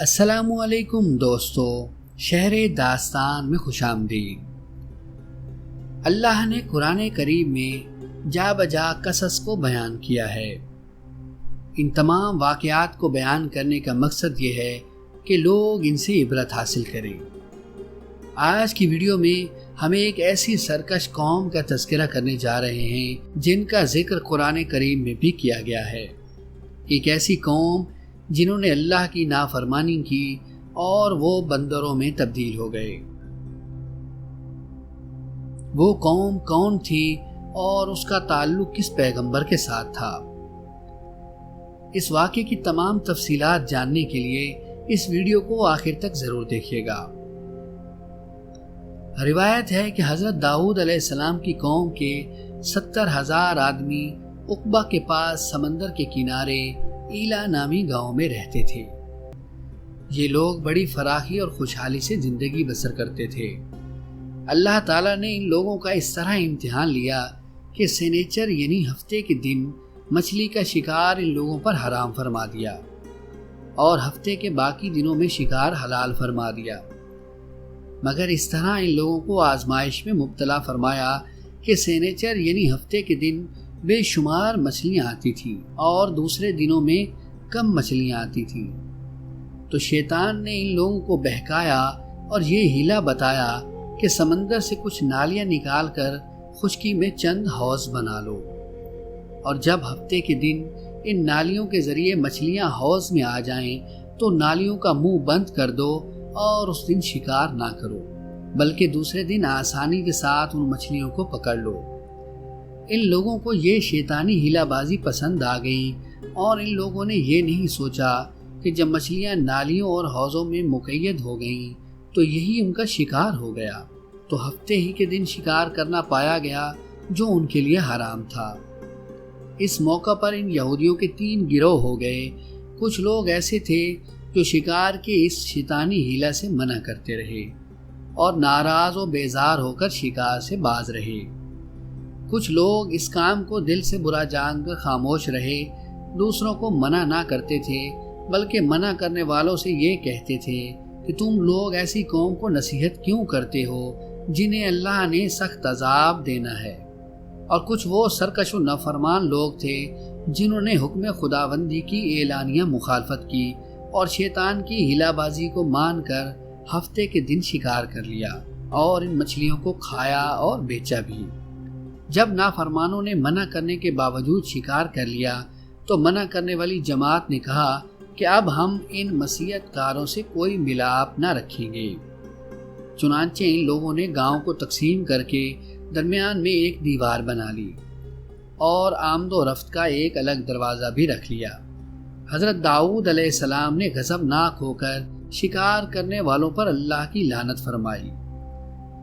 السلام علیکم دوستو، شہر داستان میں خوش آمدید۔ اللہ نے قرآن کریم میں جا بجا قصص کو بیان کیا ہے۔ ان تمام واقعات کو بیان کرنے کا مقصد یہ ہے کہ لوگ ان سے عبرت حاصل کریں۔ آج کی ویڈیو میں ہم ایک ایسی سرکش قوم کا تذکرہ کرنے جا رہے ہیں جن کا ذکر قرآن کریم میں بھی کیا گیا ہے۔ ایک ایسی قوم جنہوں نے اللہ کی نافرمانی کی اور وہ بندروں میں تبدیل ہو گئے۔ وہ قوم کون تھی اور اس کا تعلق کس پیغمبر کے ساتھ تھا؟ اس واقعے کی تمام تفصیلات جاننے کے لیے اس ویڈیو کو آخر تک ضرور دیکھیے گا۔ روایت ہے کہ حضرت داؤد علیہ السلام کی قوم کے 70,000 آدمی عقبہ کے پاس سمندر کے کنارے ایلا نامی گاؤں میں رہتے تھے۔ یہ لوگ بڑی فراخی اور خوشحالی سے زندگی بسر کرتے تھے۔ اللہ تعالیٰ نے ان لوگوں کا اس طرح امتحان لیا کہ سنیچر یعنی ہفتے کے دن مچھلی کا شکار ان لوگوں پر حرام فرما دیا اور ہفتے کے باقی دنوں میں شکار حلال فرما دیا۔ مگر اس طرح ان لوگوں کو آزمائش میں مبتلا فرمایا کہ سنیچر یعنی ہفتے کے دن بے شمار مچھلیاں آتی تھیں اور دوسرے دنوں میں کم مچھلیاں آتی تھیں۔ تو شیطان نے ان لوگوں کو بہکایا اور یہ ہیلا بتایا کہ سمندر سے کچھ نالیاں نکال کر خشکی میں چند حوض بنا لو، اور جب ہفتے کے دن ان نالیوں کے ذریعے مچھلیاں حوض میں آ جائیں تو نالیوں کا منہ بند کر دو اور اس دن شکار نہ کرو، بلکہ دوسرے دن آسانی کے ساتھ ان مچھلیوں کو پکڑ لو۔ ان لوگوں کو یہ شیطانی ہیلا بازی پسند آ گئی اور ان لوگوں نے یہ نہیں سوچا کہ جب مچھلیاں نالیوں اور حوضوں میں مقید ہو گئیں تو یہی ان کا شکار ہو گیا، تو ہفتے ہی کے دن شکار کرنا پایا گیا جو ان کے لیے حرام تھا۔ اس موقع پر ان یہودیوں کے 3 گروہ ہو گئے۔ کچھ لوگ ایسے تھے جو شکار کے اس شیطانی ہیلا سے منع کرتے رہے اور ناراض و بیزار ہو کر شکار سے باز رہے۔ کچھ لوگ اس کام کو دل سے برا جان کر خاموش رہے، دوسروں کو منع نہ کرتے تھے، بلکہ منع کرنے والوں سے یہ کہتے تھے کہ تم لوگ ایسی قوم کو نصیحت کیوں کرتے ہو جنہیں اللہ نے سخت عذاب دینا ہے۔ اور کچھ وہ سرکش و نافرمان لوگ تھے جنہوں نے حکم خداوندی کی اعلانیہ مخالفت کی اور شیطان کی ہیلا بازی کو مان کر ہفتے کے دن شکار کر لیا اور ان مچھلیوں کو کھایا اور بیچا بھی۔ جب نافرمانوں نے منع کرنے کے باوجود شکار کر لیا تو منع کرنے والی جماعت نے کہا کہ اب ہم ان معصیت کاروں سے کوئی ملاپ نہ رکھیں گے۔ چنانچہ ان لوگوں نے گاؤں کو تقسیم کر کے درمیان میں ایک دیوار بنا لی اور آمد و رفت کا ایک الگ دروازہ بھی رکھ لیا۔ حضرت داؤد علیہ السلام نے غضبناک ہو کر شکار کرنے والوں پر اللہ کی لعنت فرمائی۔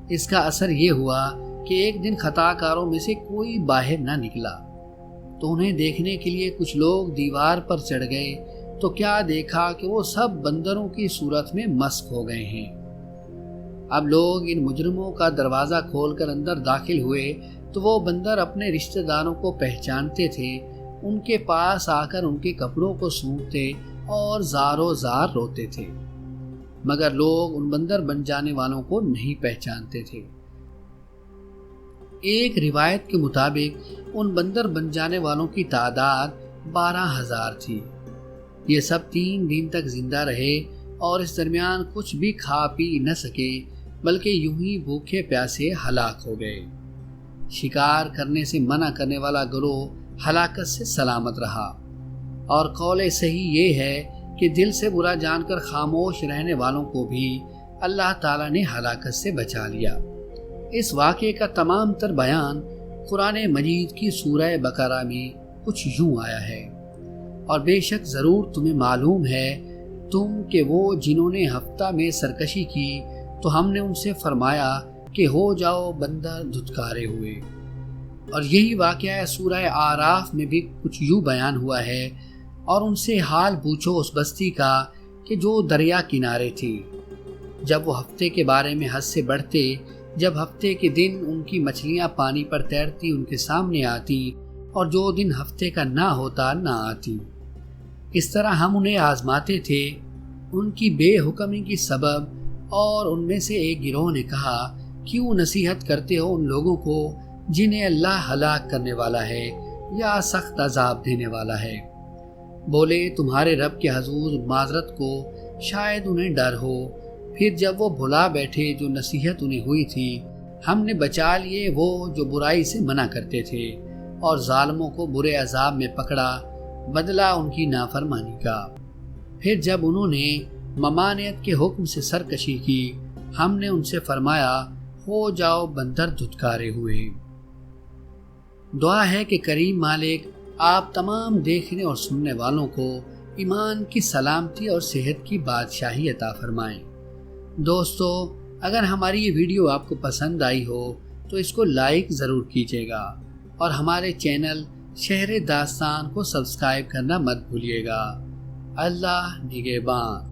اس کا اثر یہ ہوا کہ ایک دن خطا کاروں میں سے کوئی باہر نہ نکلا، تو انہیں دیکھنے کے لیے کچھ لوگ دیوار پر چڑھ گئے تو کیا دیکھا کہ وہ سب بندروں کی صورت میں مسخ ہو گئے ہیں۔ اب لوگ ان مجرموں کا دروازہ کھول کر اندر داخل ہوئے تو وہ بندر اپنے رشتہ داروں کو پہچانتے تھے، ان کے پاس آ کر ان کے کپڑوں کو سونگھتے اور زارو زار روتے تھے، مگر لوگ ان بندر بن جانے والوں کو نہیں پہچانتے تھے۔ ایک روایت کے مطابق ان بندر بن جانے والوں کی تعداد 12,000 تھی۔ یہ سب 3 دن تک زندہ رہے اور اس درمیان کچھ بھی کھا پی نہ سکے، بلکہ یوں ہی بھوکے پیاسے ہلاک ہو گئے۔ شکار کرنے سے منع کرنے والا گروہ ہلاکت سے سلامت رہا، اور قول صحیح یہ ہے کہ دل سے برا جان کر خاموش رہنے والوں کو بھی اللہ تعالیٰ نے ہلاکت سے بچا لیا۔ اس واقعے کا تمام تر بیان قرآن مجید کی سورہ بقرہ میں کچھ یوں آیا ہے، اور بے شک ضرور تمہیں معلوم ہے تم کہ وہ جنہوں نے ہفتہ میں سرکشی کی تو ہم نے ان سے فرمایا کہ ہو جاؤ بندر دھتکارے ہوئے۔ اور یہی واقعہ سورہ آراف میں بھی کچھ یوں بیان ہوا ہے، اور ان سے حال پوچھو اس بستی کا کہ جو دریا کنارے تھی، جب وہ ہفتے کے بارے میں حد سے بڑھتے، جب ہفتے کے دن ان کی مچھلیاں پانی پر تیرتی ان کے سامنے آتی اور جو دن ہفتے کا نہ ہوتا نہ آتی۔ اس طرح ہم انہیں آزماتے تھے ان کی بے حکمی کی سبب، اور ان میں سے ایک گروہ نے کہا، کیوں نصیحت کرتے ہو ان لوگوں کو جنہیں اللہ ہلاک کرنے والا ہے یا سخت عذاب دینے والا ہے؟ بولے، تمہارے رب کے حضور معذرت کو شاید انہیں ڈر ہو۔ پھر جب وہ بھلا بیٹھے جو نصیحت انہیں ہوئی تھی، ہم نے بچا لیے وہ جو برائی سے منع کرتے تھے، اور ظالموں کو برے عذاب میں پکڑا، بدلہ ان کی نافرمانی کا۔ پھر جب انہوں نے ممانعت کے حکم سے سرکشی کی، ہم نے ان سے فرمایا، ہو جاؤ بندر دھتکارے ہوئے۔ دعا ہے کہ کریم مالک آپ تمام دیکھنے اور سننے والوں کو ایمان کی سلامتی اور صحت کی بادشاہی عطا فرمائیں۔ دوستو، اگر ہماری یہ ویڈیو آپ کو پسند آئی ہو تو اس کو لائک ضرور کیجیے گا، اور ہمارے چینل شہر داستان کو سبسکرائب کرنا مت بھولیے گا۔ اللہ نگہبان۔